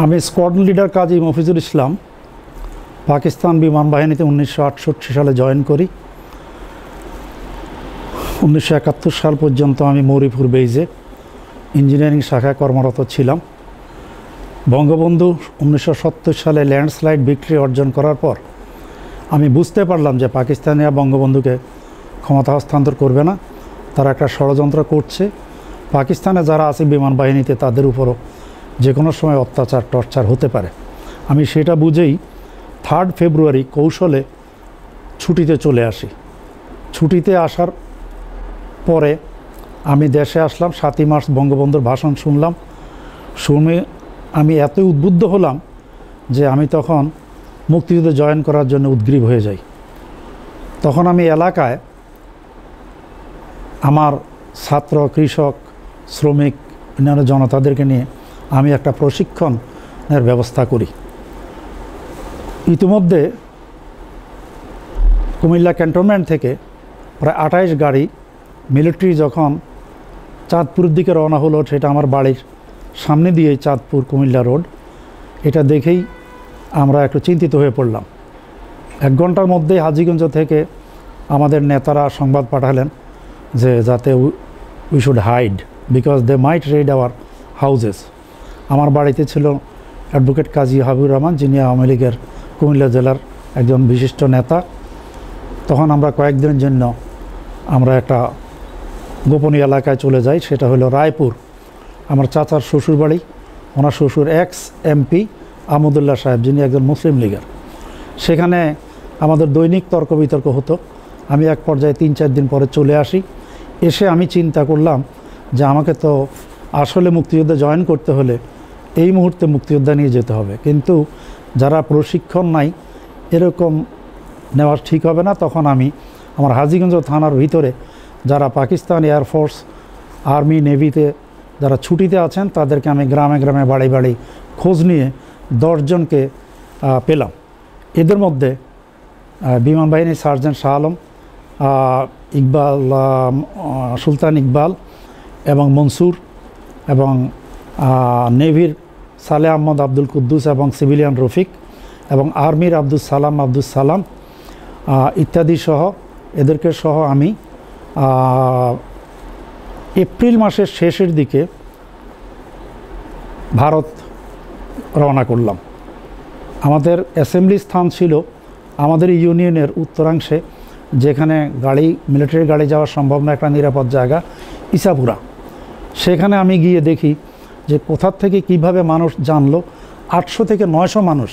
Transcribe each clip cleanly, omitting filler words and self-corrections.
আমি squad leader কাজী মফিজুল ইসলাম পাকিস্তান বিমান বাহিনীতে 1968 সালে জয়েন করি। 1971 সাল পর্যন্ত আমি মৌরিপুর বেইজে ইঞ্জিনিয়ারিং শাখায় কর্মরত ছিলাম। বঙ্গবন্ধু 1970 সালে ল্যান্ডস্লাইড ভিক্টরি অর্জন করার পর আমি বুঝতে পারলাম যে পাকিস্তানিরা বঙ্গবন্ধুকে ক্ষমতা হস্তান্তর করবে না, তারা একটা ষড়যন্ত্র করছে। পাকিস্তানে যারা আছে বিমান বাহিনীতে তাদের উপরও যে কোনো সময় অত্যাচার টর্চার হতে পারে। আমি সেটা বুঝেই 3 ফেব্রুয়ারি কৌশলে ছুটিতে চলে আসি। ছুটিতে আসার পরে আমি দেশে আসলাম। 7ই মার্চ বঙ্গবন্ধুর ভাষণ শুনলাম। শুনে আমি এতই উদ্বুদ্ধ হলাম যে আমি তখন মুক্তিযুদ্ধে জয়েন করার জন্য উদ্গ্রীব হয়ে যাই। তখন আমি এলাকায় আমার ছাত্র, কৃষক, শ্রমিক, অন্যান্য জনতাদেরকে নিয়ে আমি একটা প্রশিক্ষণের ব্যবস্থা করি। ইতিমধ্যে কুমিল্লা ক্যান্টনমেন্ট থেকে প্রায় 28 গাড়ি মিলিটারি যখন চাঁদপুরের দিকে রওনা হলো, সেটা আমার বাড়ির সামনে দিয়ে চাঁদপুর কুমিল্লা রোড, এটা দেখেই আমরা একটু চিন্তিত হয়ে পড়লাম। 1 ঘন্টার মধ্যেই হাজীগঞ্জ থেকে আমাদের নেতারা সংবাদ পাঠালেন যে যাতে we should hide because they might raid our houses. আমার বাড়িতে ছিল অ্যাডভোকেট কাজী হাবিবুর রহমান, যিনি আওয়ামী লীগের কুমিল্লা জেলার একজন বিশিষ্ট নেতা। তখন আমরা কয়েকদিনের জন্য আমরা একটা গোপনীয় এলাকায় চলে যাই, সেটা হলো রায়পুর। আমার চাচার শ্বশুর বাড়ি, ওনার শ্বশুর এক্স এমপি আমুদুল্লাহ সাহেব, যিনি একজন মুসলিম লীগের। সেখানে আমাদের দৈনিক তর্ক বিতর্ক হতো। আমি এক পর্যায়ে 3-4 দিন পরে চলে আসি। এসে আমি চিন্তা করলাম যে আমাকে তো আসলে মুক্তিযুদ্ধে জয়েন করতে হলে এই মুহূর্তে মুক্তিযোদ্ধা নিয়ে যেতে হবে, কিন্তু যারা প্রশিক্ষণ নাই এরকম নেওয়া ঠিক হবে না। তখন আমি আমার হাজীগঞ্জ থানার ভিতরে যারা পাকিস্তান এয়ারফোর্স, আর্মি, নেভিতে যারা ছুটিতে আছেন তাদেরকে আমি গ্রামে গ্রামে বাড়ি বাড়ি খোঁজ নিয়ে 10 জনকে পেলাম। এদের মধ্যে বিমান বাহিনীর সার্জেন্ট শাহ আলম, ইকবাল, সুলতান ইকবাল এবং মনসুর, এবং নেভির সালেহ আহমদ আব্দুল কুদ্দুস এবং সিভিলিয়ান রফিক, এবং আর্মির আব্দুল সালাম ইত্যাদি সহ এদেরকে সহ আমি এপ্রিল মাসের শেষের দিকে ভারত রওনা করলাম। আমাদের অ্যাসেম্বলি স্থান ছিল আমাদের ইউনিয়নের উত্তরাংশে, যেখানে মিলিটারি গাড়ি যাওয়া সম্ভব না, একটা নিরাপদ জায়গা ইসাপুরা। সেখানে আমি গিয়ে দেখি যে কোথার থেকে কিভাবে মানুষ জানলো 800 থেকে 900 মানুষ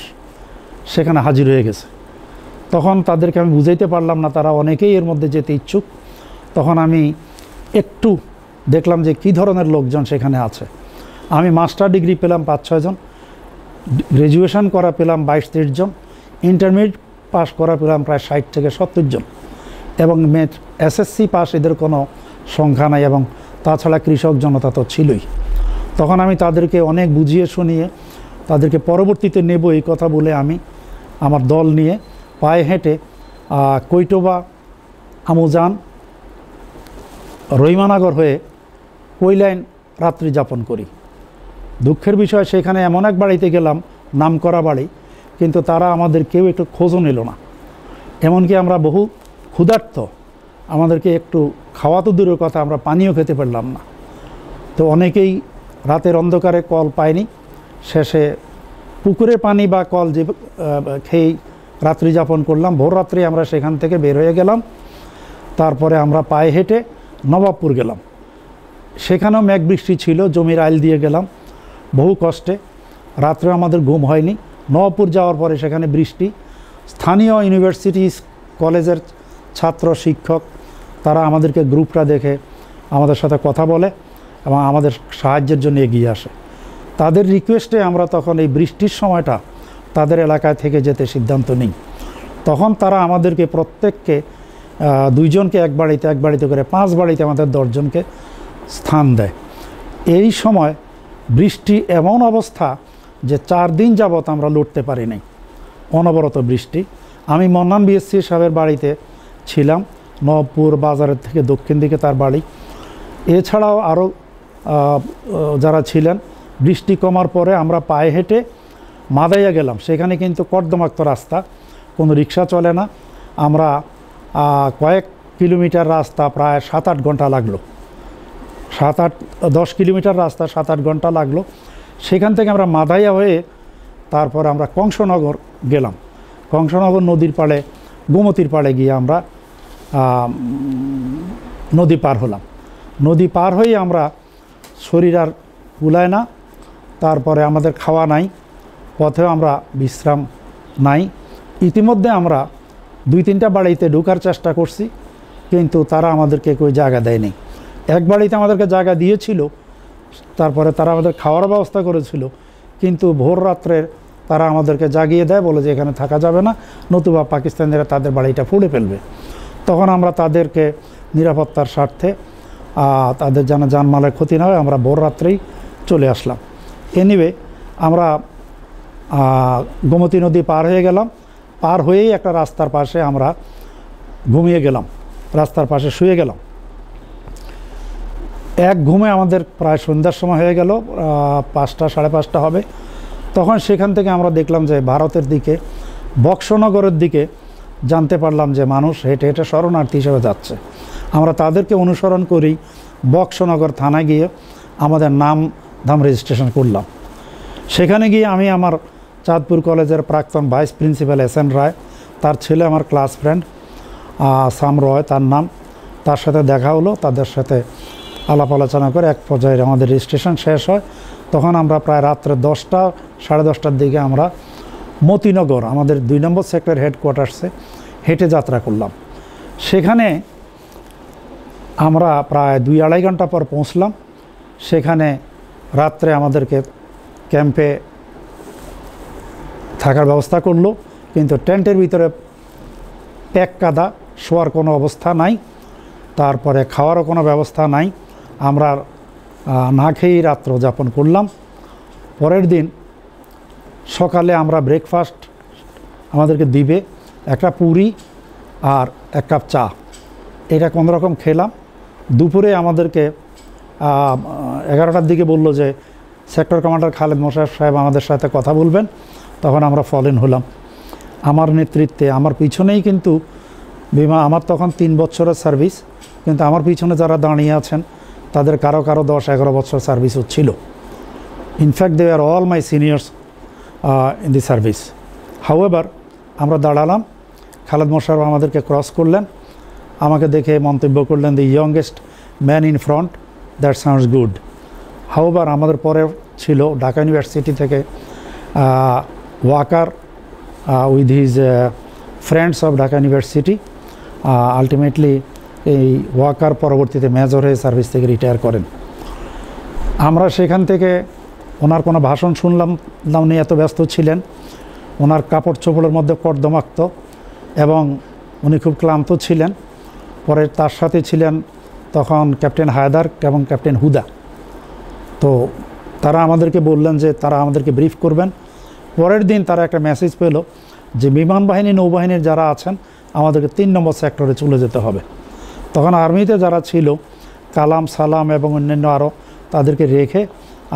সেখানে হাজির হয়ে গেছে। তখন তাদেরকে আমি বুঝাইতে পারলাম না, তারা অনেকেই এর মধ্যে যেতে ইচ্ছুক। তখন আমি একটু দেখলাম যে কী ধরনের লোকজন সেখানে আছে। আমি মাস্টার ডিগ্রি পেলাম 5-6 জন, গ্র্যাজুয়েশন করা পেলাম 22-23 জন, ইন্টারমিডিয়েট পাস করা পেলাম প্রায় 60 থেকে 70 জন, এবং এসএসসি পাস এদের কোনো সংখ্যা নাই, এবং তাছাড়া কৃষক জনতা তো ছিলই। তখন আমি তাদেরকে অনেক বুঝিয়ে শুনিয়ে তাদেরকে পরবর্তীতে নেব এই কথা বলে আমি আমার দল নিয়ে পায়ে হেঁটে কৈটবা, আমুজান, রহিমানগর হয়ে কৈলাইন রাত্রি যাপন করি। দুঃখের বিষয়, সেখানে এমন এক বাড়িতে গেলাম, নামকরা বাড়ি, কিন্তু তারা আমাদের কেউ একটু খোঁজও নিল না। এমনকি আমরা বহু ক্ষুধার্ত, আমাদেরকে একটু খাওয়া তো দূরের কথা, আমরা পানিও খেতে পারলাম না। তো অনেকেই রাতের অন্ধকারে কল পায়নি, শেষে পুকুরের পানি বা কল যে খেয়েই রাত্রি যাপন করলাম। ভোর রাত্রে আমরা সেখান থেকে বের হয়ে গেলাম। তারপরে আমরা পায়ে হেঁটে নবাবপুর গেলাম। সেখানেও মেঘ বৃষ্টি ছিল, জমির আইল দিয়ে গেলাম বহু কষ্টে। রাত্রে আমাদের ঘুম হয়নি। নবাবপুর যাওয়ার পরে সেখানে বৃষ্টি। স্থানীয় ইউনিভার্সিটি কলেজের ছাত্র, শিক্ষক, তারা আমাদেরকে গ্রুপটা দেখে আমাদের সাথে কথা বলে এবং আমাদের সাহায্যের জন্য এগিয়ে আসে। তাদের রিকোয়েস্টে আমরা তখন এই বৃষ্টির সময়টা তাদের এলাকায় থেকে যেতে সিদ্ধান্ত নিই। তখন তারা আমাদেরকে প্রত্যেককে 2 জনকে এক বাড়িতে করে 5 বাড়িতে আমাদের 10 জনকে স্থান দেয়। এই সময় বৃষ্টি এমন অবস্থা যে 4 দিন যাবৎ আমরা লড়তে পারি নাই, অনবরত বৃষ্টি। আমি মন্নান বিএসসি সাহেবের বাড়িতে ছিলাম, নবপুর বাজারের থেকে দক্ষিণ দিকে তার বাড়ি। এছাড়াও আরও যারা ছিলেন। বৃষ্টি কমার পরে আমরা পায়ে হেঁটে মাদাইয়া গেলাম, সেখানে কিন্তু কর্দমাক্ত রাস্তা, কোনো রিক্সা চলে না। আমরা কয়েক কিলোমিটার রাস্তা প্রায় 7-8 ঘন্টা লাগলো, 7-10 কিলোমিটার রাস্তা 7-8 ঘন্টা লাগলো। সেখান থেকে আমরা মাদাইয়া হয়ে তারপর আমরা কংসনগর গেলাম। কংসনগর নদীর পাড়ে, গোমতীর পাড়ে গিয়ে আমরা নদী পার হলাম। নদী পার হয়ে আমরা শরীর আর কুলায় না, তারপরে আমাদের খাওয়া নাই, পথেও আমরা বিশ্রাম নাই। ইতিমধ্যে আমরা 2-3টা বাড়িতে ঢোকার চেষ্টা করছি, কিন্তু তারা আমাদেরকে কেউ জায়গা দেয়নি। এক বাড়িতে আমাদেরকে জায়গা দিয়েছিল, তারপরে তারা আমাদের খাওয়ার ব্যবস্থা করেছিল, কিন্তু ভোর রাত্রের তারা আমাদেরকে জাগিয়ে দেয়, বলে যে এখানে থাকা যাবে না, নতুবা পাকিস্তানিরা তাদের বাড়িটা ফুঁড়ে ফেলবে। তখন আমরা তাদেরকে নিরাপত্তার স্বার্থে, তাদের যেন জানমালের ক্ষতি না হয়, আমরা ভোর রাত্রেই চলে আসলাম। এনিওয়ে আমরা গোমতী নদী পার হয়ে গেলাম। পার হয়েই একটা রাস্তার পাশে আমরা ঘুমিয়ে গেলাম, রাস্তার পাশে শুয়ে গেলাম। এক ঘুমে আমাদের প্রায় সন্ধ্যার সময় হয়ে গেল, 5টা 5:30 হবে। তখন সেখান থেকে আমরা দেখলাম যে ভারতের দিকে, বক্সনগরের দিকে জানতে পারলাম যে মানুষ হেঁটে হেঁটে শরণার্থী হিসেবে যাচ্ছে। আমরা তাদেরকে অনুসরণ করেই বক্সনগর থানায় গিয়ে আমাদের নাম ধাম রেজিস্ট্রেশন করলাম। সেখানে গিয়ে আমি আমার চাঁদপুর কলেজের প্রাক্তন ভাইস প্রিন্সিপাল এস.এন. রায়, তার ছেলে আমার ক্লাস ফ্রেন্ড সাম রয় তার নাম, তার সাথে দেখা হলো। তাদের সাথে আলাপ আলোচনা করে এক পর্যায়ে আমাদের রেজিস্ট্রেশন শেষ হয়। তখন আমরা প্রায় রাত্রে 10টা 10:30টার দিকে আমরা মতিনগর, আমাদের 2 নম্বর সেক্টর হেডকোয়ার্টার্সে হেঁটে যাত্রা করলাম। সেখানে আমরা প্রায় 2-2.5 ঘন্টা পর পৌঁছলাম। সেখানে রাত্রে আমাদেরকে ক্যাম্পে থাকার ব্যবস্থা করলো, কিন্তু টেন্টের ভিতরে প্যাক কাদা, শোয়ার কোনো অবস্থা নাই, তারপরে খাওয়ারও কোনো ব্যবস্থা নাই। আমরা না খেয়েই রাত্র যাপন করলাম। পরের দিন সকালে আমরা ব্রেকফাস্ট আমাদেরকে দিবে, একটা পুরি আর 1 কাপ চা, এটা কোনো রকম খেলাম। দুপুরে আমাদেরকে 11টার দিকে বলল যে সেক্টর কমান্ডার খালেদ মোশাররফ সাহেব আমাদের সাথে কথা বলবেন। তখন আমরা ফলেন হলাম আমার নেতৃত্বে। আমার পিছনেই কিন্তু আমার তখন 3 বছরের সার্ভিস, কিন্তু আমার পিছনে যারা দাঁড়িয়ে আছেন তাদের কারো 10-11 বছর সার্ভিস হচ্ছিল। In fact they are all my seniors in the service. However আমরা দাঁড়ালাম, খালেদ মোশাররফ আমাদেরকে ক্রস করলেন, আমাকে দেখে মন্তব্য করলেন, the youngest man in front, that sounds good. However আমাদের পরে ছিল ঢাকা ইউনিভার্সিটি থেকে Waker with his friends of Dhaka university. Ultimately এই ওয়াকার পরবর্তীতে মেজর হয়ে সার্ভিস থেকে রিটায়ার করেন। আমরা সেখান থেকে ওনার কোনো ভাষণ শুনলাম না, উনি এত ব্যস্ত ছিলেন, ওনার কাপড় চোপড়ের মধ্যে কর্দমাক্ত এবং উনি খুব ক্লান্ত ছিলেন। পরে তার সাথে ছিলেন তখন ক্যাপ্টেন হায়দার এবং ক্যাপ্টেন হুদা। তো তারা আমাদেরকে বললেন যে তারা আমাদেরকে ব্রিফ করবেন। পরের দিন তারা একটা মেসেজ পেল যে বিমান বাহিনী, নৌবাহিনীর যারা আছেন আমাদেরকে 3 নম্বর সেক্টরে চলে যেতে হবে। তখন আর্মিতে যারা ছিল, কালাম, সালাম এবং অন্যান্য আরও, তাদেরকে রেখে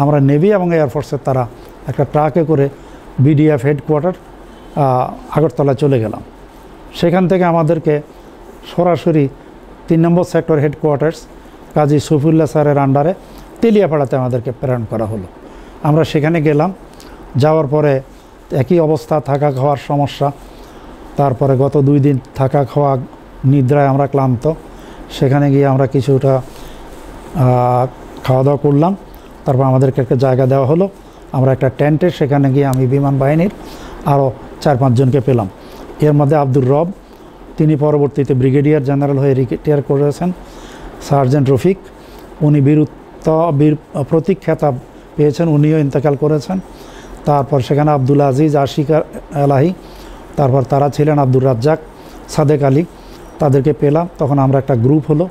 আমরা নেভি এবং এয়ারফোর্সের তারা একটা ট্রাকে করে বিডিএফ হেডকোয়ার্টার আগরতলায় চলে গেলাম। সেখান থেকে আমাদেরকে সরাসরি 3 নম্বর সেক্টর হেডকোয়ার্টার্স কাজী সফিউল্লাহ স্যারের আন্ডারে তেলিয়াপাড়াতে আমাদেরকে প্রেরণ করা হলো। আমরা সেখানে গেলাম। যাওয়ার পরে একই অবস্থা, থাকা খাওয়ার সমস্যা। তারপরে গত 2 দিন থাকা খাওয়া, নিদ্রায় আমরা ক্লান্ত। সেখানে গিয়ে আমরা কিছুটা খাওয়া দাওয়া করলাম। তারপর আমাদেরকে একটা জায়গা দেওয়া হলো, আমরা একটা টেন্টে, সেখানে গিয়ে আমি বিমান বাহিনীর আরও 4-5 জনকে পেলাম। এর মধ্যে আব্দুর রব, তিনি পরবর্তীতে ব্রিগেডিয়ার জেনারেল হয়ে রিটায়ার করেছেন। সার্জেন্ট রফিক, উনি বীর প্রতীক খেতাব পেয়েছেন, উনিও ইন্তেকাল করেছেন। তারপর সেখানে আব্দুল আজিজ, আশিক এলাহি, তারপর তারা ছিলেন আব্দুর রাজ্জাক, সাদেক আলী, তাদেরকে পেলাম। তখন আমরা একটা গ্রুপ হলো,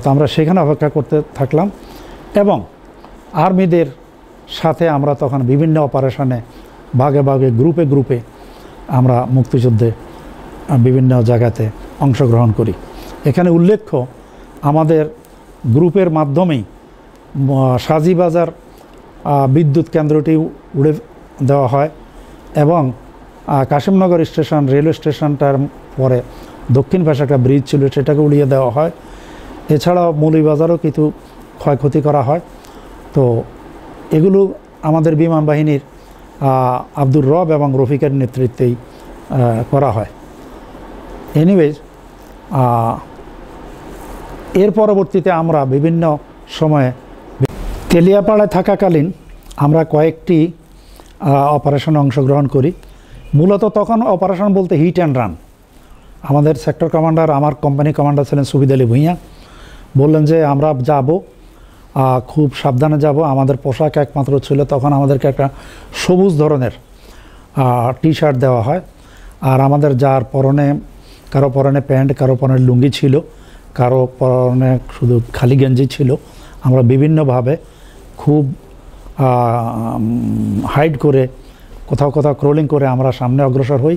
তো আমরা সেখানে অপেক্ষা করতে থাকলাম এবং আর্মিদের সাথে আমরা তখন বিভিন্ন অপারেশনে ভাগে ভাগে, গ্রুপে গ্রুপে আমরা মুক্তিযুদ্ধে বিভিন্ন জায়গাতে অংশগ্রহণ করি। এখানে উল্লেখ্য, আমাদের গ্রুপের মাধ্যমেই সাজিবাজার বিদ্যুৎ কেন্দ্রটি দেওয়া হয় এবং কাশিমনগর স্টেশন রেলওয়ে স্টেশনটার পরে দক্ষিণ পাশে একটা ব্রিজ ছিল, সেটাকে উড়িয়ে দেওয়া হয়। এছাড়াও মৌলভীবাজারও কিছু ক্ষয়ক্ষতি করা হয়। তো এগুলো আমাদের বিমান বাহিনীর আব্দুর রব এবং রফিকের নেতৃত্বেই করা হয়। এনিওয়েজ, এর পরবর্তীতে আমরা বিভিন্ন সময়ে তেলিয়াপাড়ায় থাকাকালীন আমরা কয়েকটি অপারেশনে অংশগ্রহণ করি। মূলত তখন অপারেশন বলতে হিট অ্যান্ড রান। আমাদের সেক্টর কমান্ডার, আমার কোম্পানি কমান্ডার ছিলেন সুবিদ আলী ভূঁইয়া, বললেন যে আমরা যাব, খুব সাবধানে যাব। আমাদের পোশাক একমাত্র ছিল তখন আমাদেরকে একটা সবুজ ধরনের টি শার্ট দেওয়া হয়, আর আমাদের যার পরনে, কারো পরনে প্যান্ট, কারো পরনে লুঙ্গি ছিল, কারো পরনে শুধু খালি গেঞ্জি ছিল। আমরা বিভিন্নভাবে খুব হাইড করে, কোথাও কোথাও ক্রোলিং করে আমরা সামনে অগ্রসর হই।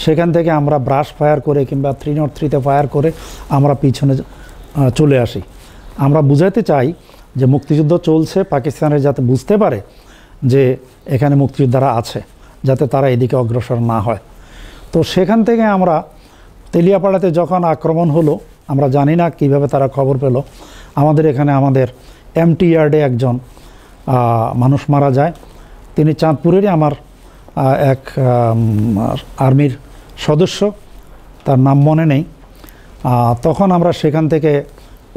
সেখান থেকে আমরা ব্রাশ ফায়ার করে কিংবা 303-তে ফায়ার করে আমরা পিছনে চলে আসি। আমরা বুঝাতে চাই যে মুক্তিযুদ্ধ চলছে, পাকিস্তানের যাতে বুঝতে পারে যে এখানে মুক্তিযোদ্ধারা আছে, যাতে তারা এদিকে অগ্রসর না হয়। তো সেখান থেকে আমরা তেলিয়াপাড়াতে যখন আক্রমণ হলো, আমরা জানি না কিভাবে তারা খবর পেল। আমাদের এখানে আমাদের এমটি ইয়ার্ডে একজন মানুষ মারা যায়। তিনি চাঁদপুরেরই আমার এক আর্মির সদস্য, তার নাম মনে নেই। তখন আমরা সেখান থেকে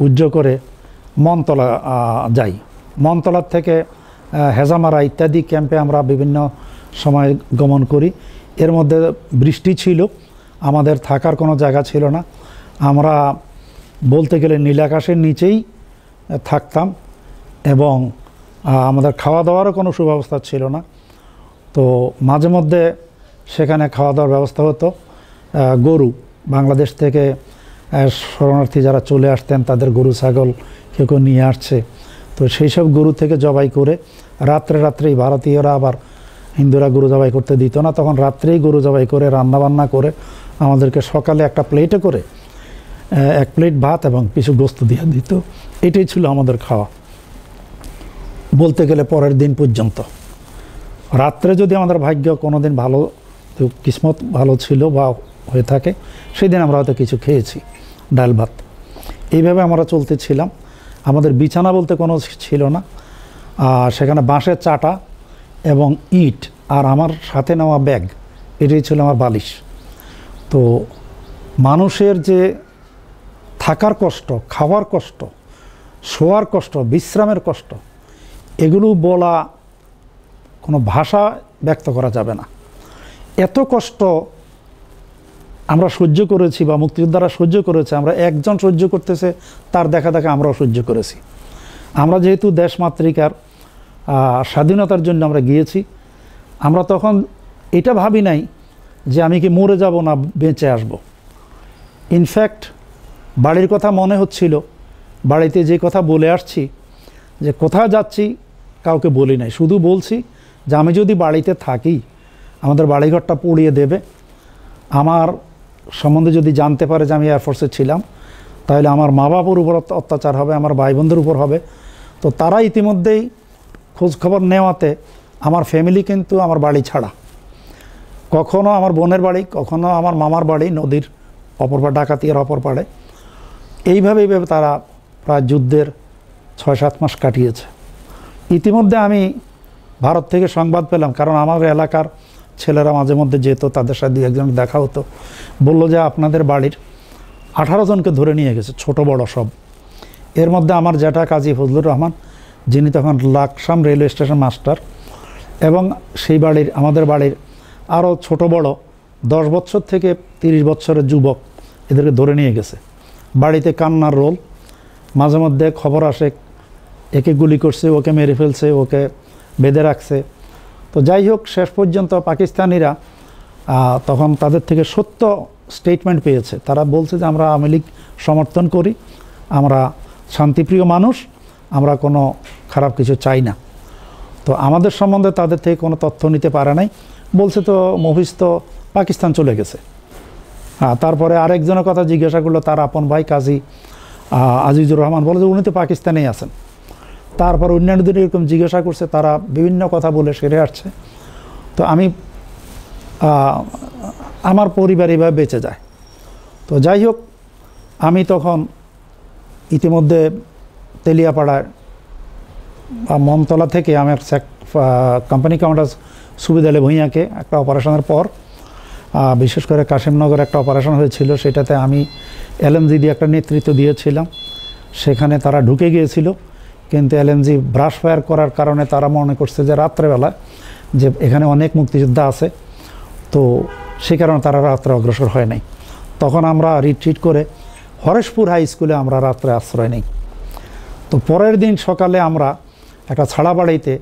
উজ্জ করে মনতলা যাই। মনতলার থেকে হেজামারা ইত্যাদি ক্যাম্পে আমরা বিভিন্ন সময় গমন করি। এর মধ্যে বৃষ্টি ছিল, আমাদের থাকার কোনো জায়গা ছিল না। আমরা বলতে গেলে নীলাকাশের নিচেই থাকতাম এবং আমাদের খাওয়া দাওয়ারও কোনো সুব্যবস্থা ছিল না। তো মাঝে মধ্যে সেখানে খাওয়া দাওয়ার ব্যবস্থা হতো। গরু, বাংলাদেশ থেকে শরণার্থী যারা চলে আসতেন তাদের গরু ছাগল কেউ কেউ নিয়ে আসছে, তো সেই সব গরু থেকে জবাই করে রাত্রেই, ভারতীয়রা আবার হিন্দুরা গরু জবাই করতে দিত না, তখন রাত্রেই গরু জবাই করে রান্নাবান্না করে আমাদেরকে সকালে একটা প্লেটে করে 1 প্লেট ভাত এবং কিছু গোস্ত দিয়ে দিত। এটাই ছিল আমাদের খাওয়া বলতে গেলে পরের দিন পর্যন্ত। রাত্রে যদি আমাদের ভাগ্য কোনো দিন ভালো, কিসমত ভালো ছিল বা হয়ে থাকে, সেই দিন আমরা হয়তো কিছু খেয়েছি, ডাল ভাত। এইভাবে আমরা চলতেছিলাম। আমাদের বিছানা বলতে কোনো ছিল না, সেখানে বাঁশের চাটা এবং ইট আর আমার সাথে নেওয়া ব্যাগ, এটাই ছিল আমার বালিশ। তো মানুষের যে থাকার কষ্ট, খাওয়ার কষ্ট, শোয়ার কষ্ট, বিশ্রামের কষ্ট, এগুলো বলা কোনো ভাষা ব্যক্ত করা যাবে না। এত কষ্ট আমরা সহ্য করেছি বা মুক্তিযোদ্ধারা সহ্য করেছে। আমরা একজন সহ্য করতেছে, তার দেখা দেখা আমরাও সহ্য করেছি। আমরা যেহেতু দেশমাতৃকার স্বাধীনতার জন্য আমরা গিয়েছি, আমরা তখন এটা ভাবি নাই যে আমি কি মরে যাব না বেঁচে আসব। ইনফ্যাক্ট বাড়ির কথা মনে হচ্ছিল, বাড়িতে যে কথা বলে আসছি যে কোথায় যাচ্ছি কাউকে বলি নাই, শুধু বলছি যে আমি যদি বাড়িতে থাকি আমাদের বাড়িঘরটা পুড়িয়ে দেবে। আমার সম্বন্ধে যদি জানতে পারে যে আমি এয়ারফোর্সে ছিলাম, তাহলে আমার মা বাবার উপর অত্যাচার হবে, আমার ভাই বোনদের উপর হবে। তো তারা ইতিমধ্যেই খোঁজখবর নেওয়াতে আমার ফ্যামিলি কিন্তু আমার বাড়ি ছাড়া, কখনও আমার বোনের বাড়ি, কখনও আমার মামার বাড়ি নদীর অপর পাড়ে, ডাকাতিয়ার অপর পাড়ে। এইভাবে তারা প্রায় যুদ্ধের 6-7 মাস কাটিয়েছে। ইতিমধ্যে আমি ভারত থেকে সংবাদ পেলাম, কারণ আমার এলাকার ছেলেরা মাঝে মধ্যে যেত, তাদের সাথে 2-1 দেখা হতো। বললো যে আপনাদের বাড়ির 18 জনকে ধরে নিয়ে গেছে, ছোট বড় সব। এর মধ্যে আমার জ্যাঠা কাজী ফজলুর রহমান, যিনি তখন লাকসাম রেলওয়ে স্টেশন মাস্টার, এবং সেই বাড়ির, আমাদের বাড়ির আরও ছোট বড় 10 বছর থেকে 30 বছরের যুবক, এদেরকে ধরে নিয়ে গেছে। বাড়িতে কান্নার রোল। মাঝে মধ্যে খবর আসে একে গুলি করছে, ওকে মেরে ফেলছে, ওকে বেঁধে রাখছে। তো যাই হোক, শেষ পর্যন্ত পাকিস্তানিরা তখন তাদের থেকে সত্য স্টেটমেন্ট পেয়েছে। তারা বলছে যে আমরা আওয়ামী লীগ সমর্থন করি, আমরা শান্তিপ্রিয় মানুষ, আমরা কোনো খারাপ কিছু চাই না। তো আমাদের সম্বন্ধে তাদের থেকে কোনো তথ্য নিতে পারে নাই। বলছে তো মফিজ তো পাকিস্তান চলে গেছে। তারপরে আরেকজনের কথা জিজ্ঞাসা করলো, তার আপন ভাই কাজী আজিজুর রহমান, বলে যে উনি তো পাকিস্তানেই আছেন। তারপর অন্যান্যদের এরকম জিজ্ঞাসা করছে, তারা বিভিন্ন কথা বলে সেরে আসছে। তো আমি আমার পরিবার এভাবে বেঁচে যায়। তো যাই হোক, আমি তখন ইতিমধ্যে তেলিয়াপাড়ায় মমতলা থেকে আমার কোম্পানি কমান্ডার সুবিধা আলী ভূঁইয়াকে একটা অপারেশনের পর, বিশেষ করে কাশিমনগর একটা অপারেশন হয়েছিল, সেটাতে আমি এলএমজি দিয়ে একটা নেতৃত্ব দিয়েছিলাম। সেখানে তারা ঢুকে গিয়েছিল, কিন্তু এলএমজি ব্রাশ ফায়ার করার কারণে তারা মনে করছে যে রাত্রেবেলা যে এখানে অনেক মুক্তিযোদ্ধা আছে, তো সে কারণে তারা রাত্রে অগ্রসর হয় নাই। তখন আমরা রিট্রিট করে হরেশপুর হাই স্কুলে আমরা রাত্রে আশ্রয় নিই। তো পরের দিন সকালে আমরা একটা ছাড়া বাড়িতে,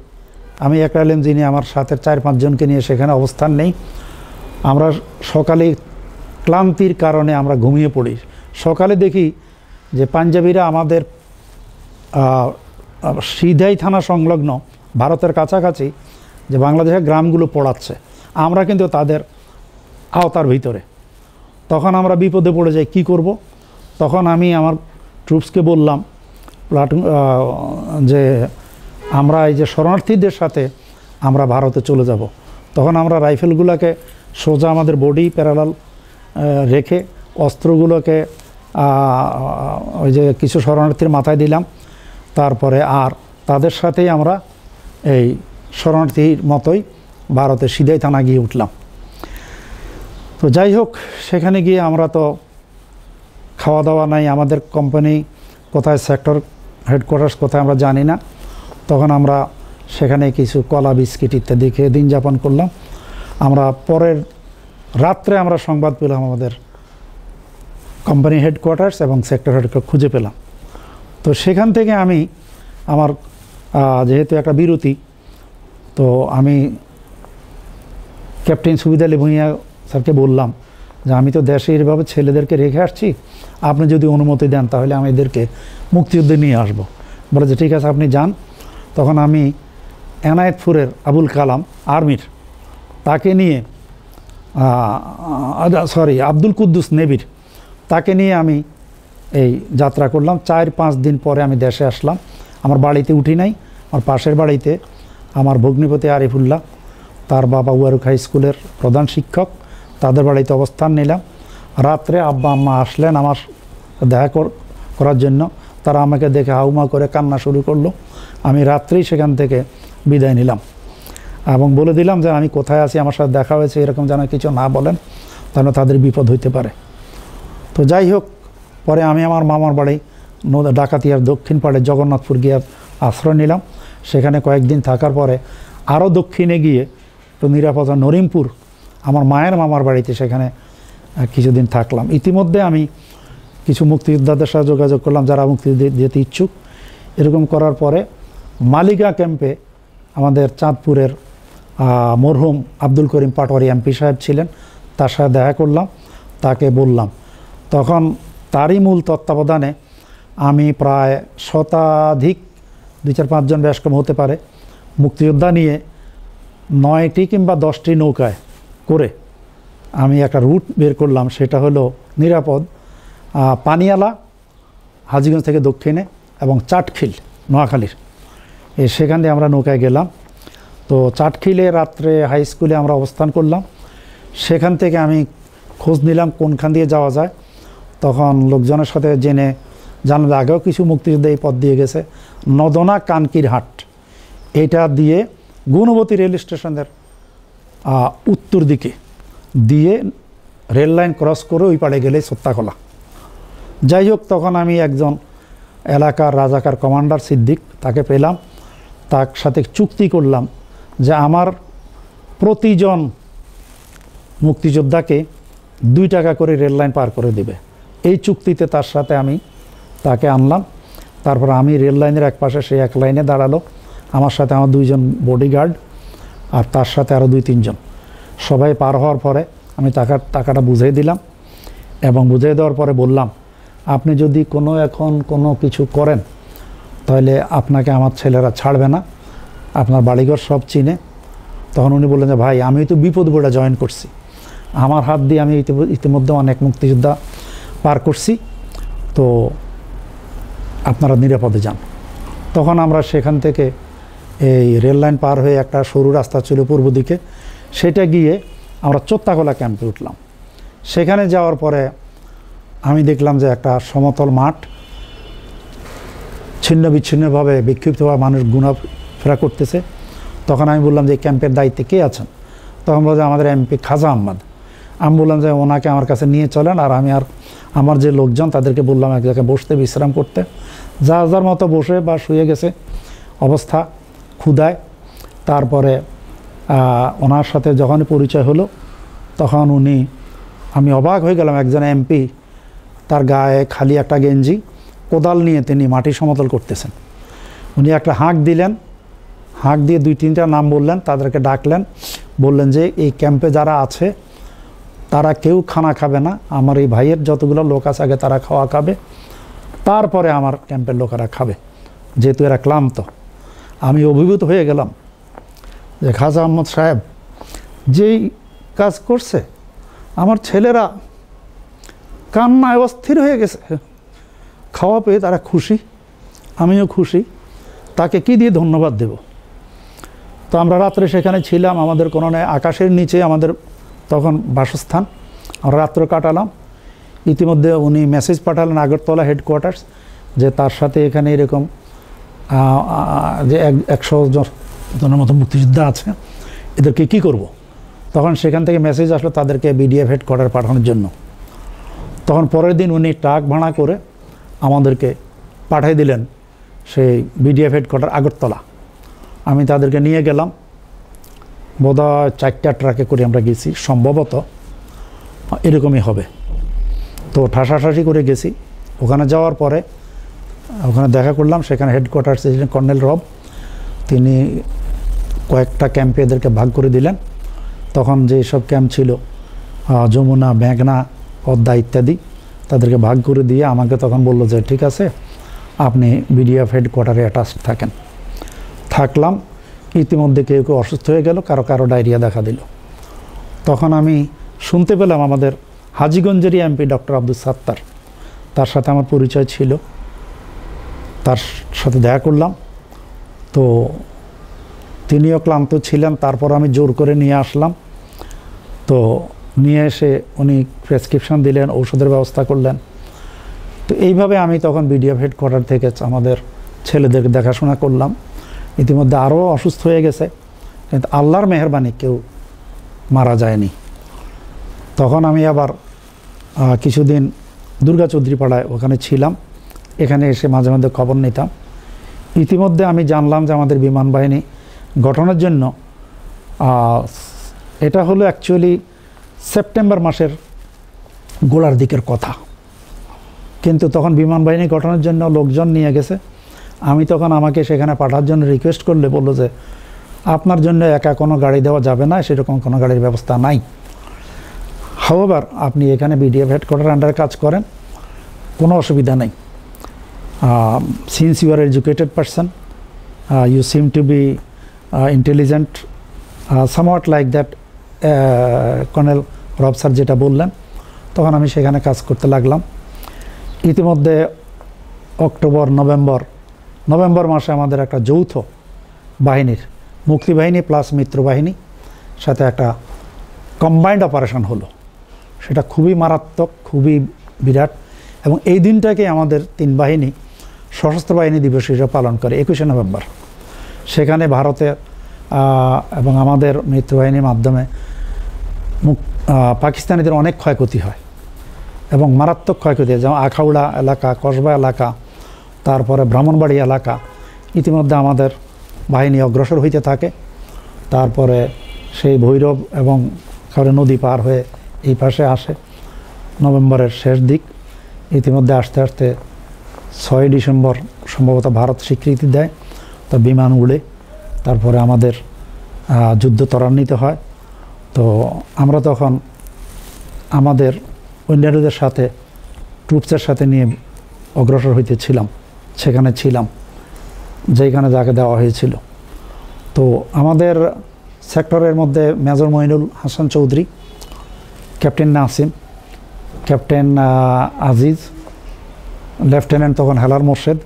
আমি একটা এলএমজি নিয়ে আমার সাথে 4-5 জনকে নিয়ে সেখানে অবস্থান নেই। আমরা সকালে ক্লান্তির কারণে আমরা ঘুমিয়ে পড়ি। সকালে দেখি যে পাঞ্জাবিরা আমাদের সিধাই থানা সংলগ্ন ভারতের কাছাকাছি যে বাংলাদেশের গ্রামগুলো পড়াচ্ছে, আমরা কিন্তু তাদের আওতার ভিতরে। তখন আমরা বিপদে পড়ে যাই, কি করব। তখন আমি আমার ট্রুপসকে বললাম যে আমরা এই যে শরণার্থীদের সাথে আমরা ভারতে চলে যাব। তখন আমরা রাইফেলগুলোকে সোজা আমাদের বডি প্যারালাল রেখে অস্ত্রগুলোকে ওই যে কিছু শরণার্থীর মাথায় দিলাম। তারপরে আর তাদের সাথেই আমরা এই শরণার্থীর মতোই ভারতের সিধাই থানা গিয়ে উঠলাম। তো যাই হোক, সেখানে গিয়ে আমরা তো খাওয়া দাওয়া নাই, আমাদের কোম্পানি কোথায়, সেক্টর হেডকোয়ার্টার্স কোথায় আমরা জানি না। তখন আমরা সেখানে কিছু কলা বিস্কিট ইত্যাদি খেয়ে দিন যাপন করলাম। আমরা পরের রাত্রে আমরা সংবাদ পেলাম, আমাদের কোম্পানি হেডকোয়ার্টার্স এবং সেক্টর হেডকোয়ার্টার খুঁজে পেলাম। তো সেখান থেকে আমি আমার যেহেতু একটা বিরতি, তো আমি ক্যাপ্টেন সুবিধা আলী ভূঁইয়া স্যারকে বললাম যে আমি তো দেশে এভাবে ছেলেদেরকে রেখে আসছি, আপনি যদি অনুমতি দেন তাহলে আমি এদেরকে মুক্তিযুদ্ধে নিয়ে আসব। বলে যে ঠিক আছে, আপনি যান। তখন আমি এনায়েতপুরের আবুল কালাম আর্মির, তাকে নিয়ে আব্দুল কুদ্দুস নেভির, তাকে নিয়ে আমি এই যাত্রা করলাম। 4-5 দিন পরে আমি দেশে আসলাম। আমার বাড়িতে উঠি নাই, আমার পাশের বাড়িতে আমার ভগ্নিপতি আরিফুল্লাহ, তার বাবা ওয়ারুক হাই স্কুলের প্রধান শিক্ষক, তাদের বাড়িতে অবস্থান নিলাম। রাত্রে আব্বা আম্মা আসলেন আমার দেখা করার জন্য। তারা আমাকে দেখে হাউমা করে কান্না শুরু করলো। আমি রাত্রেই সেখান থেকে বিদায় নিলাম এবং বলে দিলাম যে আমি কোথায় আছি, আমার সাথে দেখা হয়েছে, এরকম যেন কিছু না বলেন, তাহলে তাদের বিপদ হইতে পারে। তো যাই হোক, পরে আমি আমার মামার বাড়ি ডাকাতিয়ার দক্ষিণ পাড়ে জগন্নাথপুর গিয়ে আশ্রয় নিলাম। সেখানে কয়েকদিন থাকার পরে আরও দক্ষিণে গিয়ে তো নিরাপদা নরিমপুর আমার মায়ের মামার বাড়িতে, সেখানে কিছুদিন থাকলাম। ইতিমধ্যে আমি কিছু মুক্তিযোদ্ধাদের সাথে যোগাযোগ করলাম যারা মুক্তিযুদ্ধে যেতে ইচ্ছুক। এরকম করার পরে মালিকা ক্যাম্পে আমাদের চাঁদপুরের মরহুম আব্দুল করিম পাটোয়ারি এমপি সাহেব ছিলেন, তার সাথে দেখা করলাম, তাকে বললাম। তখন তারই মূল তত্ত্বাবধানে আমি প্রায় শতাধিক 2-4-5 জন বেশ কম হতে পারে মুক্তিযোদ্ধা নিয়ে 9টি কিংবা 10টি নৌকায় করে আমি একটা রুট বের করলাম। সেটা হলো নিরাপদ পানিয়ালা হাজীগঞ্জ থেকে দক্ষিণে এবং চাটখিল নোয়াখালীর, সেখান দিয়ে আমরা নৌকায় গেলাম। তো চাটখিলে রাত্রে হাই স্কুলে আমরা অবস্থান করলাম। সেখান থেকে আমি খোঁজ নিলাম কোনখান দিয়ে যাওয়া যায়। তখন লোকজনের সাথে জানলে আগেও কিছু মুক্তিযোদ্ধা এই পথ দিয়ে গেছে, নদনা কানকির হাট, এটা দিয়ে গুণবতী রেল স্টেশনের উত্তর দিকে দিয়ে রেল লাইন ক্রস করে ওই পাড়ে গেলে সত্তাকলা। যাই হোক, তখন আমি একজন এলাকার রাজাকার কমান্ডার সিদ্দিক, তাকে পেলাম। তার সাথে চুক্তি করলাম যে আমার প্রতিজন মুক্তিযোদ্ধাকে 2 টাকা করে রেল লাইন পার করে দেবে। এই চুক্তিতে তার সাথে আমি তাকে আনলাম। তারপর আমি রেল লাইনের এক পাশে, সে এক লাইনে দাঁড়ালো, আমার সাথে আমার 2 জন বডিগার্ড আর তার সাথে আরও 2-3 জন। সবাই পার হওয়ার পরে আমি টাকাটা বুঝিয়ে দিলাম এবং বুঝিয়ে দেওয়ার পরে বললাম, আপনি যদি কোনো কিছু করেন তাহলে আপনাকে আমার ছেলেরা ছাড়বে না, আপনার বাড়িঘর সব চিনে। তখন উনি বললেন যে ভাই, আমি তো বিপদ বোর্ডে জয়েন করছি, আমার হাত দিয়ে আমি ইতিমধ্যে অনেক মুক্তিযোদ্ধা পার করছি, তো আপনারা নিরাপদে যান। তখন আমরা সেখান থেকে এই রেল লাইন পার হয়ে একটা সরু রাস্তা ছিল পূর্ব দিকে, সেটা গিয়ে আমরা চোত্তাখোলা ক্যাম্পে উঠলাম। সেখানে যাওয়ার পরে আমি দেখলাম যে একটা সমতল মাঠ, ছিন্ন বিচ্ছিন্নভাবে বিক্ষিপ্তভাবে মানুষ ঘোরাফেরা করতেছে। তখন আমি বললাম যে ক্যাম্পের দায়িত্বে কে আছেন? তখন বলছে আমাদের এমপি খাজা আহমদ। আমি বললাম যে ওনাকে আমার কাছে নিয়ে চলেন, আর আমি আর আমার যে লোকজন তাদেরকে বললাম এক জায়গায় বসতে, বিশ্রাম করতে। যার যার মতো বসে বা শুয়ে গেছে অবস্থা ক্ষুধায়। তারপরে ওনার সাথে যখনই পরিচয় হলো তখন আমি অবাক হয়ে গেলাম, একজন এমপি, তার গায়ে খালি একটা গেঞ্জি, কোদাল নিয়ে তিনি মাটি সমতল করতেছেন। উনি একটা হাঁক দিলেন, হাঁক দিয়ে 2-3টা নাম বললেন, তাদেরকে ডাকলেন, বললেন যে এই ক্যাম্পে যারা আছে তারা কেউ খানা খাবে না, আমার এই ভাইয়ের যতগুলো লোক আছে আগে তারা খাওয়া খাবে, তারপরে আমার ক্যাম্পের লোকেরা খাবে, যেহেতু এরা ক্লান্ত। আমি অভিভূত হয়ে গেলাম যে খাজা আহমদ সাহেব যেই কাজ করছে, আমার ছেলেরা কান্নায় অস্থির হয়ে গেছে, খাওয়া পেয়ে তারা খুশি, আমিও খুশি, তাকে কি দিয়ে ধন্যবাদ দেব। তো আমরা রাত্রে সেখানে ছিলাম, আমাদের কোনো আকাশের নিচে আমাদের তখন বাসস্থান, আমরা রাত্র কাটালাম। ইতিমধ্যে উনি মেসেজ পাঠালেন আগরতলা হেডকোয়ার্টার্স যে তার সাথে এখানে এরকম যে 100 জনের মতো মুক্তিযোদ্ধা আছে, এদেরকে কী করব। তখন সেখান থেকে মেসেজ আসলো তাদেরকে বিডিএফ হেডকোয়ার্টার পাঠানোর জন্য। তখন পরের দিন উনি ট্রাক ভাড়া করে আমাদেরকে পাঠিয়ে দিলেন সেই বিডিএফ হেডকোয়ার্টার আগরতলা। আমি তাদেরকে নিয়ে গেলাম, বোধহয় 4টা ট্রাকে করে আমরা গেছি, সম্ভবত এরকমই হবে। তো ঠাসাঠাসি করে গেছি। ওখানে যাওয়ার পরে ওখানে দেখা করলাম, সেখানে হেডকোয়ার্টার ছিলেন কর্নেল রব, তিনি কয়েকটা ক্যাম্পে এদেরকে ভাগ করে দিলেন। তখন যে সব ক্যাম্প ছিল যমুনা, মেঘনা, পদ্মা ইত্যাদি, তাদেরকে ভাগ করে দিয়ে আমাকে তখন বললো যে ঠিক আছে আপনি বিডিএফ হেডকোয়ার্টারে অ্যাটাচ থাকলাম। ইতিমধ্যে কেউ কেউ অসুস্থ হয়ে গেল, কারো কারো ডায়রিয়া দেখা দিল। তখন আমি শুনতে পেলাম আমাদের হাজীগঞ্জেরই এমপি ডক্টর আব্দুল সাত্তার, তার সাথে আমার পরিচয় ছিল, তার সাথে দেখা করলাম। তো তিনিও ক্লান্ত ছিলেন, তারপর আমি জোর করে নিয়ে আসলাম। তো নিয়ে এসে উনি প্রেসক্রিপশন দিলেন, ঔষধের ব্যবস্থা করলেন। তো এইভাবে আমি তখন বিডিএফ হেডকোয়ার্টার থেকে আমাদের ছেলেদেরকে দেখাশোনা করলাম। ইতিমধ্যে আরও অসুস্থ হয়ে গেছে, কিন্তু আল্লাহর মেহেরবানি কেউ মারা যায়নি। তখন আমি আবার কিছুদিন দুর্গা চৌধুরী পাড়ায় ওখানে ছিলাম, এখানে এসে মাঝে মাঝে খবর নিতাম। ইতিমধ্যে আমি জানলাম যে আমাদের বিমান বাহিনী গঠনের জন্য, এটা হলো অ্যাকচুয়ালি সেপ্টেম্বর মাসের গোড়ার দিকের কথা, কিন্তু তখন বিমান বাহিনী গঠনের জন্য লোকজন নিয়ে গেছে। আমি তখন আমাকে সেখানে পাঠার জন্য রিকোয়েস্ট করলে বললো যে আপনার জন্য একা কোনো গাড়ি দেওয়া যাবে না, সেরকম কোনো গাড়ির ব্যবস্থা নাই। হাওয়ার আপনি এখানে বিডিএফ হেডকোয়ার্টার আন্ডারে কাজ করেন, কোনো অসুবিধা নেই। Since you are educated person, you seem to be intelligent, somewhat like that, colonel Rab sir যেটা বললেন। তখন আমি সেখানে কাজ করতে লাগলাম। ইতিমধ্যে অক্টোবর, নভেম্বর মাসে আমাদের একটা যৌথ বাহিনীর, মুক্তিবাহিনী প্লাস মিত্রবাহিনী সাথে একটা কম্বাইন্ড অপারেশন হলো। সেটা খুবই মারাত্মক, খুবই বিরাট, এবং এই দিনটাকে আমাদের 3 বাহিনী সশস্ত্র বাহিনী দিবস হিসেবে পালন করে 21শে নভেম্বর। সেখানে ভারতের এবং আমাদের মিত্রবাহিনীর মাধ্যমে পাকিস্তানিদের অনেক ক্ষয়ক্ষতি হয়, এবং মারাত্মক ক্ষয়ক্ষতি হয়, যেমন আখাউড়া এলাকা, কসবা এলাকা, তারপরে ব্রাহ্মণবাড়ি এলাকা। ইতিমধ্যে আমাদের বাহিনী অগ্রসর হইতে থাকে। তারপরে সেই ভৈরব এবং নদী পার হয়ে এই পাশে আসে নভেম্বরের শেষ দিক। ইতিমধ্যে আস্তে আস্তে 6 ডিসেম্বর সম্ভবত ভারত স্বীকৃতি দেয়, তো বিমান উড়ে তারপরে আমাদের যুদ্ধ ত্বরান্বিত হয়। তো আমরা তখন আমাদের অন্যান্যদের সাথে, ট্রুপসের সাথে নিয়ে অগ্রসর হইতেছিলাম, সেখানে ছিলাম যেখানে যাকে দেওয়া হয়েছিল। তো আমাদের সেক্টরের মধ্যে major Mainul Hasan Chowdhury, captain Nasim, captain Aziz, lieutenant তখন হেলাল মোর্শেদ,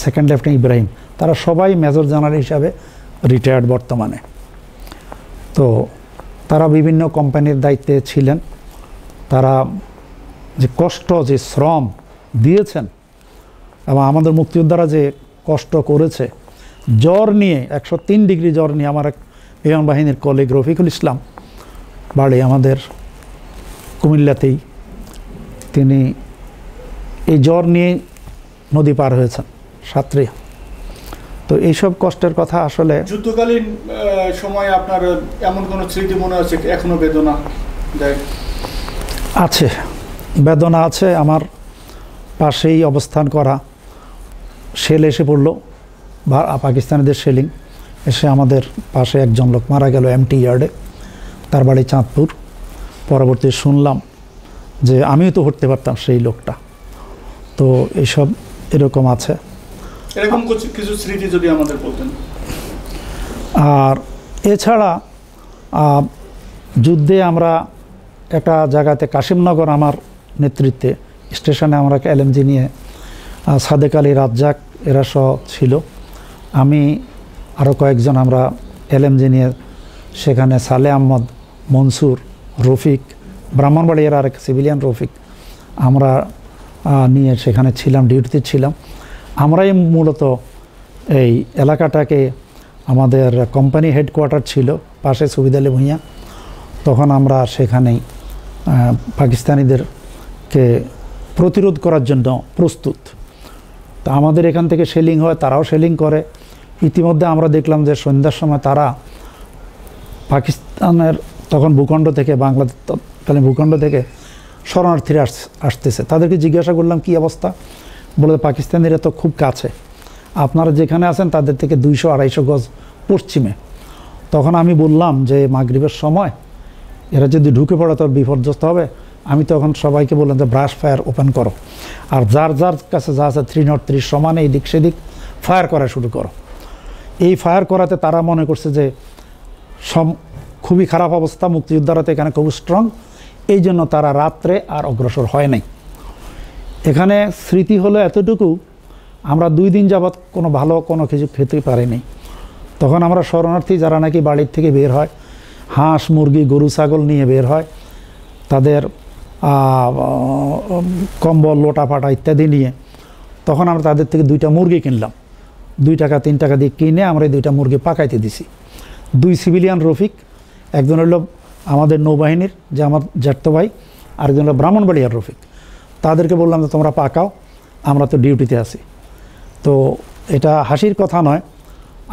সেকেন্ড লেফটেন্যান্ট ইব্রাহিম, তারা সবাই মেজর জেনারেল হিসাবে রিটায়ার্ড বর্তমানে। তো তারা বিভিন্ন কোম্পানির দায়িত্বে ছিলেন, তারা যে কষ্ট যে শ্রম দিয়েছেন এবং আমাদের মুক্তিযোদ্ধারা যে কষ্ট করেছে, জ্বর নিয়ে 103 ডিগ্রি জ্বর নিয়ে আমার এক বিমান বাহিনীর কলিগ রফিকুল ইসলাম, বাড়ি আমাদের কুমিল্লাতেই, তিনি এই জ্বর নিয়ে নদী পার হয়েছেন সাঁতরে। তো এইসব কষ্টের কথা আসলে যুদ্ধকালীন সময়ে আপনার এমন কোনো স্মৃতি মনে আছে এখনো বেদনা দেয়? আছে, বেদনা আছে। আমার পাশেই অবস্থান করা শেল এসে পড়লো, পাকিস্তানিদের শেলিং এসে আমাদের পাশে একজন লোক মারা গেল এমটি ইয়ার্ডে, তার বাড়ি চাঁদপুর। পরবর্তী শুনলাম যে আমিও তো হতে পারতাম সেই লোকটা। তো এইসব এরকম আছে। এরকম কিছু স্মৃতি যদি আমাদের বলতেন। আর এছাড়া যুদ্ধে আমরা একটা জায়গাতে কাশিমনগর আমার নেতৃত্বে স্টেশনে আমরা এলএমজি নিয়ে সাদেক আলী, রাজ্জাক এরা সহ ছিল, আমি আরও কয়েকজন আমরা এলএমজি নিয়ে সেখানে সালে আহমদ, মনসুর, রফিক, ব্রাহ্মণবাড়িয়ার আরেক সিভিলিয়ান রফিক, আমরা নিয়ে সেখানে ছিলাম, ডিউটিতে ছিলাম। আমরাই মূলত এই এলাকাটাকে, আমাদের কোম্পানি হেডকোয়ার্টার ছিল পাশে সুবিদ আলী ভূঁইয়া, তখন আমরা সেখানেই পাকিস্তানিদেরকে প্রতিরোধ করার জন্য প্রস্তুত। তা আমাদের এখান থেকে শেলিং হয়, তারাও শেলিং করে। ইতিমধ্যে আমরা দেখলাম যে সন্ধ্যার সময় তারা পাকিস্তানের তখন ভূখণ্ড থেকে, বাংলাদেশ তৎকালীন ভূখণ্ড থেকে শরণার্থীরা আসতেছে। তাদেরকে জিজ্ঞাসা করলাম কী অবস্থা, বলে পাকিস্তানিরা তো খুব কাছে, আপনারা যেখানে আছেন তাদের থেকে 200-250 গজ পশ্চিমে। তখন আমি বললাম যে মাগরিবের সময় এরা যদি ঢুকে পড়ে তো বিপর্যস্ত হবে। আমি তখন সবাইকে বললাম যে ব্রাশ ফায়ার ওপেন করো, আর যার যার কাছে যা আছে 303 সমানে এই দিক সেদিক ফায়ার করা শুরু করো। এই ফায়ার করাতে তারা মনে করছে যে খুবই খারাপ অবস্থা, মুক্তিযোদ্ধারা তো এখানে খুব স্ট্রং, এই জন্য তারা রাত্রে আর অগ্রসর হয় নাই। এখানে স্মৃতি হলো এতটুকু, আমরা 2 দিন যাবৎ কোনো ভালো কোনো কিছু খেতে পারিনি। তখন আমরা শরণার্থী যারা নাকি বাড়ির থেকে বের হয়, হাঁস, মুরগি, গরু, ছাগল নিয়ে বের হয়, তাদের কম্বল, লোটা পাটা ইত্যাদি নিয়ে, তখন আমরা তাদের থেকে 2টা মুরগি কিনলাম। 2 টাকা 3 টাকা দিয়ে কিনে আমরা এই 2টা মুরগি পাকাইতে দিছি। 2 সিভিলিয়ান রফিক, একজন হলো আমাদের নৌবাহিনীর যে আমার জ্যাঠতো ভাই, আরেকজন হলো ব্রাহ্মণবাড়িয়ার রফিক। তাদেরকে বললাম যে তোমরা পাকাও, আমরা তো ডিউটিতে আছি। তো এটা হাসির কথা নয়,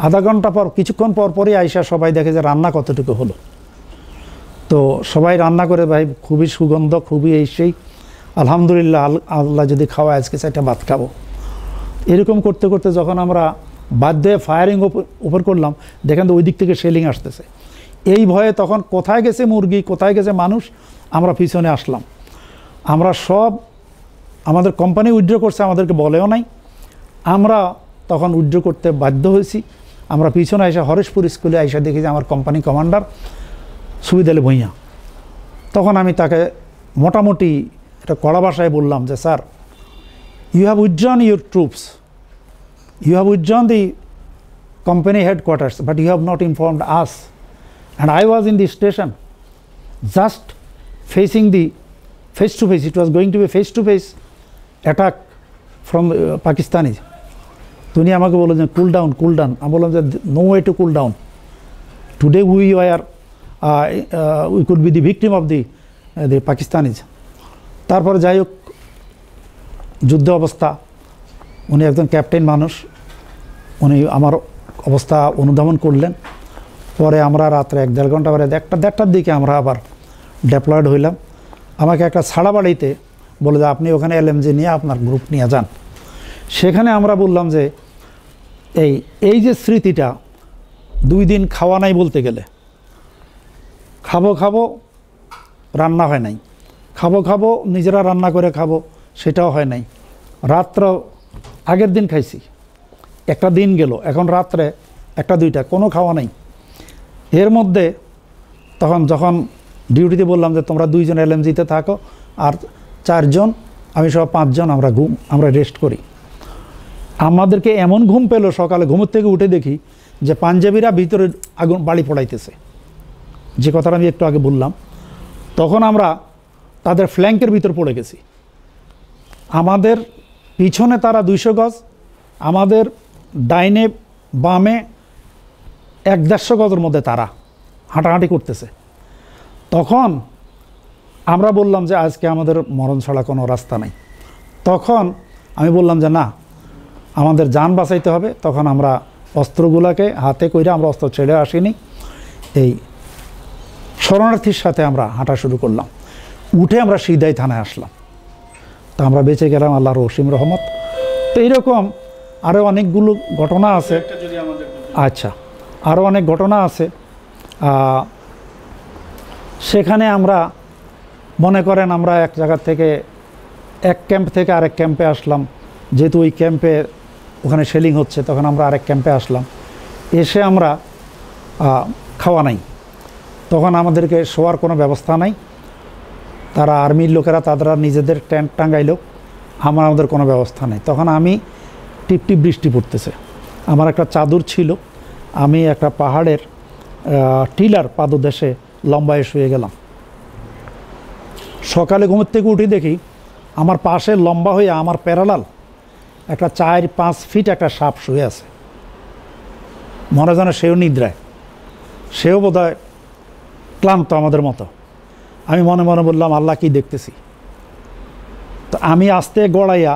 আধা ঘন্টা পর, কিছুক্ষণ পর পরই আইসা সবাই দেখে যে রান্না কতটুকু হলো। তো সবাই রান্না করে, ভাই খুবই সুগন্ধ, খুবই সেই, আলহামদুলিল্লাহ, আল্লাহ যদি খাওয়া আজকে 4টা ভাত খাবো। এরকম করতে করতে যখন আমরা বাধ্য হয়ে ফায়ারিং ওপর করলাম, দেখেন তো ওই দিক থেকে শেলিং আসতেছে। এই ভয়ে তখন কোথায় গেছে মুরগি, কোথায় গেছে মানুষ, আমরা পিছনে আসলাম। আমরা সব, আমাদের কোম্পানি উইথড্র করছে, আমাদেরকে বলেও নাই, আমরা তখন উইথড্র করতে বাধ্য হয়েছি। আমরা পিছনে এসে হরেশপুর স্কুলে এসে দেখি যে আমার কোম্পানি কমান্ডার সুবিদ আলী ভূঁইয়া। তখন আমি তাকে মোটামুটি একটা কড়া ভাষায় বললাম যে sir, you have withdrawn your troops, you have withdrawn the company headquarters, but you have not informed us, and I was in the station just facing the face to face. It was going to be face to face attack from Pakistanis. তো উনি আমাকে বললেন যে cool down, cool down. আমি বললাম যে no way to cool down, today we could be the victim of the Pakistanis. তারপরে যাই হোক, যুদ্ধ অবস্থা, উনি একজন ক্যাপ্টেন মানুষ, উনি আমার অবস্থা অনুধাবন করলেন। পরে আমরা রাত্রে 1-1.5 ঘন্টা পরে 1টার দিকে আমরা আবার ডেপ্লয়েড হইলাম। আমাকে একটা ছাড়া বাড়িতে বলে যে আপনি ওখানে এলএমজি নিয়ে আপনার গ্রুপ নিয়ে যান। সেখানে আমরা বললাম যে এই যে স্মৃতিটা, 2 দিন খাওয়া নাই বলতে গেলে, খাবো রান্না হয় নাই, খাবো নিজেরা রান্না করে খাবো সেটাও হয় নাই, রাত্র আগের দিন খাইছি, একটা দিন গেল, এখন রাত্রে 1-2টা কোনো খাওয়া নাই। এর মধ্যে তখন যখন ডিউটিতে বললাম যে তোমরা 2 জন এলএমজিতে থাকো, আর 4 জন, আমি সব 5 জন আমরা রেস্ট করি। আমাদেরকে এমন ঘুম পেলো, সকালে ঘুমের থেকে উঠে দেখি যে পাঞ্জাবিরা ভিতরে আগুন বাড়ি পড়াইতেছে। যে কথাটা আমি একটু আগে বললাম, তখন আমরা তাদের ফ্ল্যাঙ্কের ভিতর পড়ে গেছি। আমাদের পিছনে তারা 200 গজ, আমাদের ডাইনে বামে 1-150 গজের মধ্যে তারা হাঁটাহাঁটি করতেছে। তখন আমরা বললাম যে আজকে আমাদের মরণ ছাড়া কোনো রাস্তা নেই। তখন আমি বললাম যে না, আমাদের যান বাঁচাইতে হবে। তখন আমরা অস্ত্রগুলোকে হাতে কইরা, আমরা অস্ত্র ছেড়ে আসিনি, এই শরণার্থীর সাথে আমরা হাঁটা শুরু করলাম। উঠে আমরা সিধাই থানায় আসলাম। তা আমরা বেঁচে গেলাম, আল্লাহর অসীম রহমত। তো এইরকম আরও অনেকগুলো ঘটনা আছে। আচ্ছা, আরও অনেক ঘটনা আছে। সেখানে আমরা মনে করেন আমরা এক জায়গা থেকে, এক ক্যাম্প থেকে আরেক ক্যাম্পে আসলাম। যেহেতু ওই ক্যাম্পে ওখানে শেলিং হচ্ছে, তখন আমরা আরেক ক্যাম্পে আসলাম। এসে আমরা খাওয়া নাই, তখন আমাদেরকে শোয়ার কোনো ব্যবস্থা নাই। তারা আর্মির লোকেরা তারা নিজেদের টেন্ট টাঙ্গাইলো, আমাদের কোনো ব্যবস্থা নেই। তখন আমি টিপটিপ বৃষ্টি পড়তেছে, আমার একটা চাদর ছিল, আমি একটা পাহাড়ের টিলার পাদদেশে লম্বায় শুয়ে গেলাম। সকালে ঘুমের থেকে উঠে দেখি আমার পাশে লম্বা হয়ে আমার প্যারালাল একটা 4-5 ফিট একটা সাপ শুয়ে আছে। মনে যেন সেও নিদ্রায়, সেও বোধহয় ক্লান্ত আমাদের মতো। আমি মনে মনে বললাম, আল্লাহ কি দেখতেছি। তো আমি আস্তে গড়াইয়া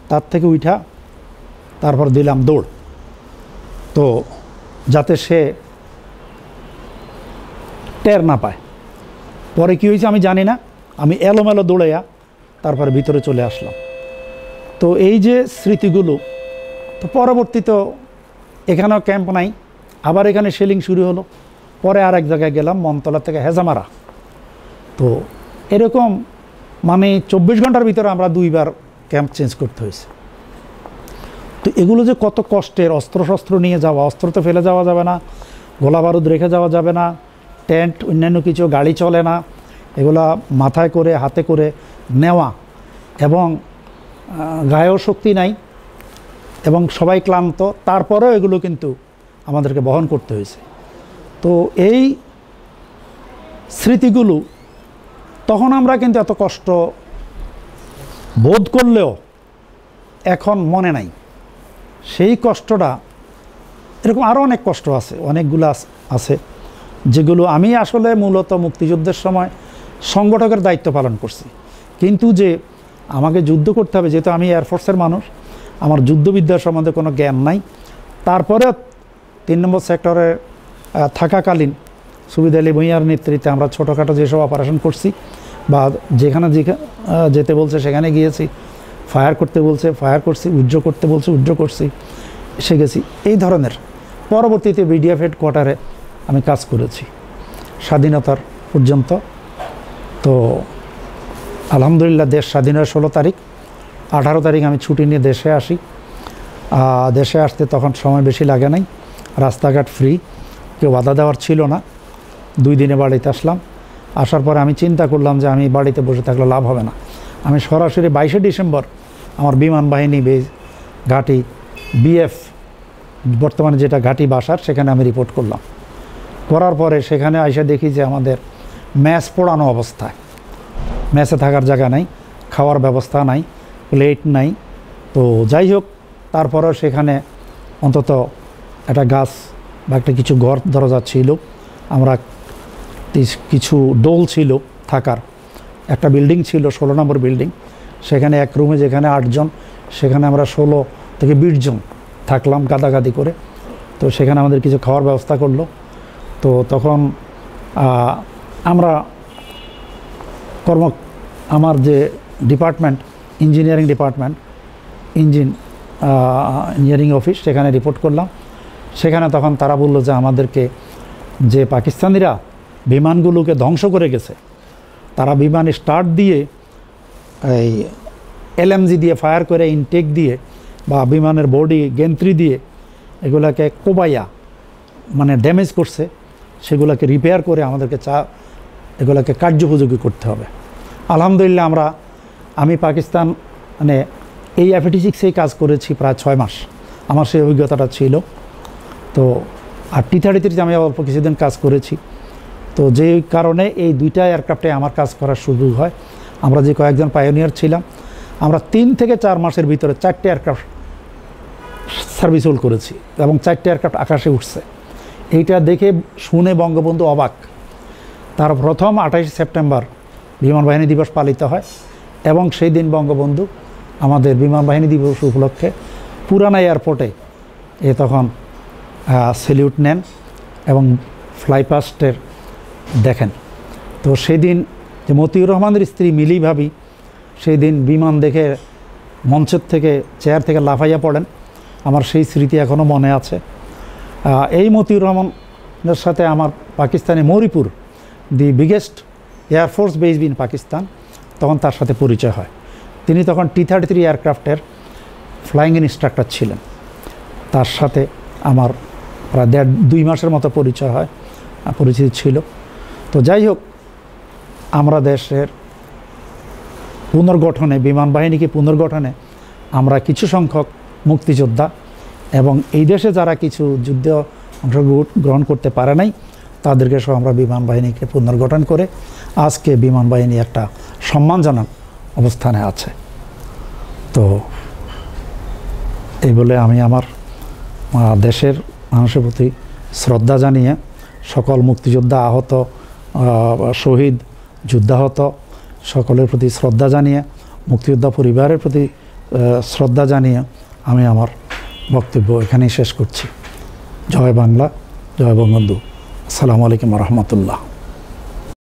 তার থেকে উঠা তারপর দিলাম দৌড়, তো যাতে সে টের না পায়। পরে কী হয়েছে আমি জানি না, আমি এলোমেলো দৌড়াইয়া তারপরে ভিতরে চলে আসলাম। তো এই যে স্মৃতিগুলো, তো পরবর্তীতে এখানেও ক্যাম্প নাই, আবার এখানে শেলিং শুরু হলো। পরে আর এক জায়গায় গেলাম, মনতলা থেকে হেজামারা। তো এরকম মানে 24 ঘন্টার ভিতরে আমরা 2বার ক্যাম্প চেঞ্জ করতে হয়েছে। তো এগুলো যে কত কষ্টের, অস্ত্রশস্ত্র নিয়ে যাওয়া, অস্ত্র তো ফেলে যাওয়া যাবে না, গোলা বারুদ রেখে যাওয়া যাবে না, টেন্ট অন্যান্য কিছু গাড়ি চলে না, এগুলা মাথায় করে হাতে করে নেওয়া, এবং গায়েও শক্তি নাই এবং সবাই ক্লান্ত, তারপরেও এগুলো কিন্তু আমাদেরকে বহন করতে হয়েছে। তো এই স্মৃতিগুলো তখন আমরা কিন্তু এত কষ্ট বোধ করলেও এখন মনে নাই। সেই কষ্টটা, এরকম আরও অনেক কষ্ট আছে, অনেকগুলো আছে যেগুলো আমি আসলে মূলত মুক্তিযুদ্ধের সময় সংগঠকের দায়িত্ব পালন করছি। কিন্তু যে আমাকে যুদ্ধ করতে হবে, যেহেতু আমি এয়ারফোর্সের মানুষ, আমার যুদ্ধবিদ্যার সম্বন্ধে কোনো জ্ঞান নাই। তারপরে 3 নম্বর সেক্টরে থাকাকালীন সুবিদ আলী ভূঁইয়ার নেতৃত্বে আমরা ছোটোখাটো যেসব অপারেশন করছি, বা যেখানে যেতে বলছে সেখানে গিয়েছি, ফায়ার করতে বলছে ফায়ার করছি, উজ্জ্ব করতে বলছে উজ্জ্ব করছি, এসে গেছি। এই ধরনের পরবর্তীতে বিডিএফ হেডকোয়ার্টারে আমি কাজ করেছি স্বাধীনতার পর্যন্ত। তো আলহামদুলিল্লাহ দেশ স্বাধীন হয় 16 তারিখ। 18 তারিখ আমি ছুটি নিয়ে দেশে আসি। দেশে আসতে তখন সময় বেশি লাগে নাই, রাস্তাঘাট ফ্রি, কেউ বাধা দেওয়ার ছিল না। 2 দিনে বাড়িতে আসলাম। আসার পরে আমি চিন্তা করলাম যে আমি বাড়িতে বসে থাকলে লাভ হবে না। আমি সরাসরি 22শে ডিসেম্বর আমার বিমান বাহিনী বেজ ঘাঁটি বিএফ, বর্তমানে যেটা ঘাঁটি বাসার, সেখানে আমি রিপোর্ট করলাম। করার পরে সেখানে আইসা দেখি যে আমাদের ম্যাচ পোড়ানো অবস্থায়, ম্যাচে থাকার জায়গা নাই, খাওয়ার ব্যবস্থা নাই, প্লেট নাই। তো যাই হোক, তারপরেও সেখানে অন্তত একটা গাছ বা একটা কিছু ঘর দরজা ছিল, আমরা কিছু ডোল ছিল থাকার, একটা বিল্ডিং ছিল 16 নম্বর বিল্ডিং, সেখানে এক রুমে যেখানে 8 জন, সেখানে আমরা 16 থেকে 20 জন থাকলাম গাদাগাদি করে। তো সেখানে আমাদের কিছু খাওয়ার ব্যবস্থা করলো। তো তখন আমরা আমার যে department, engineering department, engineering office, সেখানে রিপোর্ট করলাম। সেখানে তখন তারা বললো যে আমাদেরকে যে পাকিস্তানিরা বিমানগুলোকে ধ্বংস করে গেছে, তারা বিমান স্টার্ট দিয়ে এই এলএমজি দিয়ে ফায়ার করে, ইনটেক দিয়ে বা বিমানের বডি গেন্ত্রি দিয়ে এগুলাকে কোবাইয়া মানে ড্যামেজ করছে, সেগুলোকে রিপেয়ার করে আমাদেরকে এগুলোকে কার্যোপযোগী করতে হবে। আলহামদুলিল্লাহ আমি পাকিস্তান মানে এই F-86-এই কাজ করেছি প্রায় 6 মাস, আমার সেই অভিজ্ঞতাটা ছিল। তো আর T-33 আমি অল্প কিছুদিন কাজ করেছি। তো তো যে কারণে এই দুইটা এয়ারক্রাফটে আমার কাজ করার সুযোগ হয়। আমরা যে কয়েকজন পায়োনিয়ার ছিলাম, আমরা 3 থেকে 4 মাসের ভিতরে 4টে এয়ারক্রাফট সার্ভিস হোল্ড করেছি এবং 4টে এয়ারক্রাফট আকাশে উঠছে। এইটা দেখে শুনে বঙ্গবন্ধু অবাক। তার প্রথম 28 সেপ্টেম্বর বিমান বাহিনী দিবস পালিত হয় এবং সেই দিন বঙ্গবন্ধু আমাদের বিমান বাহিনী দিবস উপলক্ষে পুরানা এয়ারপোর্টে তখন স্যালিউট নেন এবং ফ্লাইপাস্টের দেখেন। তো সেদিন যে মতিউর রহমানের স্ত্রী মিলি ভাবি সেই দিন বিমান দেখে মঞ্চের থেকে চেয়ার থেকে লাফাইয়া পড়েন, আমার সেই স্মৃতি এখনও মনে আছে। এই মতিউর রহমানের সাথে আমার পাকিস্তানে Mauripur, the biggest air force base in Pakistan, তখন তার সাথে পরিচয় হয়। তিনি তখন T-33 এয়ারক্রাফটের ফ্লাইং ইনস্ট্রাক্টর ছিলেন। তার সাথে আমার প্রায় 1.5-2 মাসের মতো পরিচয় হয়, পরিচিতি ছিল। তো যাই হোক, আমরা দেশের পুনর্গঠনে, বিমান বাহিনীকে পুনর্গঠনে আমরা কিছু সংখ্যক মুক্তিযোদ্ধা এবং এই দেশে যারা কিছু যুদ্ধে অংশগ্রহণ করতে পারে নাই তাদেরকে সহ আমরা বিমান বাহিনীকে পুনর্গঠন করে আজকে বিমান বাহিনী একটা সম্মানজনক অবস্থানে আছে। তো এই বলে আমি আমার দেশের মানুষের প্রতি শ্রদ্ধা জানিয়ে সকল মুক্তিযোদ্ধা, আহত, শহীদ, যুদ্ধাহত সকলের প্রতি শ্রদ্ধা জানিয়ে, মুক্তিযোদ্ধা পরিবারের প্রতি শ্রদ্ধা জানিয়ে আমি আমার বক্তব্য এখানেই শেষ করছি। জয় বাংলা, জয় বঙ্গবন্ধু। আসসালামু আলাইকুম রহমতুল্লাহ।